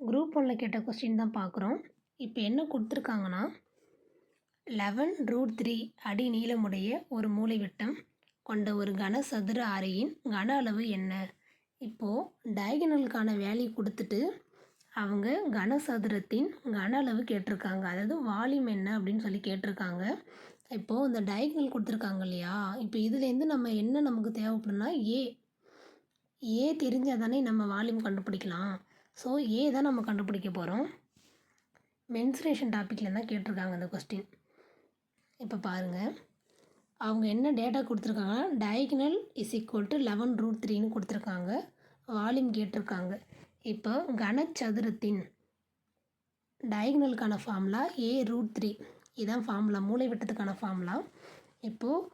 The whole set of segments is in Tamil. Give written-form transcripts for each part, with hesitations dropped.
குரூப் 1ல் கேட்ட கொஸ்டின் தான் பார்க்குறோம். இப்போ என்ன கொடுத்துருக்காங்கன்னா 11√3 அடி நீளமுடைய ஒரு மூலைவிட்டம் கொண்ட ஒரு கனசதுர அறையின் கன அளவு என்ன? இப்போது டயகனலுக்கான வேல்யூ கொடுத்துட்டு அவங்க கனசதுரத்தின் கன அளவு கேட்டிருக்காங்க. அதாவது வால்யூம் என்ன அப்படின்னு சொல்லி கேட்டிருக்காங்க. இப்போது இந்த டயகனல் கொடுத்துருக்காங்க இல்லையா, இப்போ இதுலேருந்து நம்ம என்ன நமக்கு தேவைப்படும்னா ஏ தெரிஞ்சால் தானே நம்ம வால்யூம் கண்டுபிடிக்கலாம். ஸோ ஏ தான் நம்ம கண்டுபிடிக்க போகிறோம். மென்சுரேஷன் டாப்பிக்கில் தான் கேட்டிருக்காங்க இந்த கொஸ்டின். இப்போ பாருங்கள், அவங்க என்ன டேட்டா கொடுத்துருக்காங்கன்னா டயகனல் இஸ் ஈக்குவல் டு 11√3ன்னு கொடுத்துருக்காங்க. வால்யூம் கேட்டிருக்காங்க. இப்போ கனசதுரத்தின் டயகனலுக்கான ஃபார்முலா A√3 இதுதான் ஃபார்முலா, மூலைவிட்டத்துக்கான ஃபார்முலா. இப்போது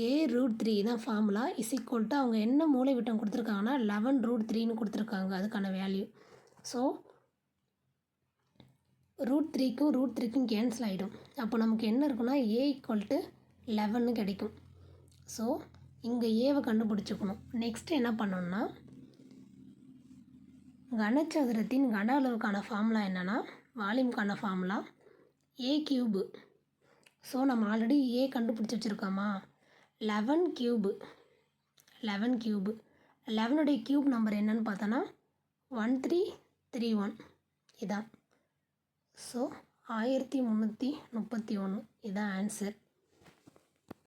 A√3 தான் ஃபார்முலா இஸ் ஈக்குவல் டு அவங்க என்ன மூலைவிட்டம் கொடுத்துருக்காங்கன்னா 11√3ன்னு கொடுத்துருக்காங்க, அதுக்கான வேல்யூ. ஸோ √3க்கும் கேன்சல் ஆகிடும். அப்போ நமக்கு என்ன இருக்குன்னா A = 11 கிடைக்கும். ஸோ இங்கே ஏவை கண்டுபிடிச்சிக்கணும். நெக்ஸ்ட்டு என்ன பண்ணணும்னா கனசதுரத்தின் கன அளவுக்கான ஃபார்முலா என்னென்னா, வால்யூம்க்கான ஃபார்முலா A³. ஸோ நம்ம ஆல்ரெடி ஏ கண்டுபிடிச்சி வச்சுருக்கோமா, 11³ 11உடைய க்யூப் நம்பர் என்னன்னு பார்த்தோன்னா 1331 இதான். ஸோ 1331 இதான் ஆன்சர்.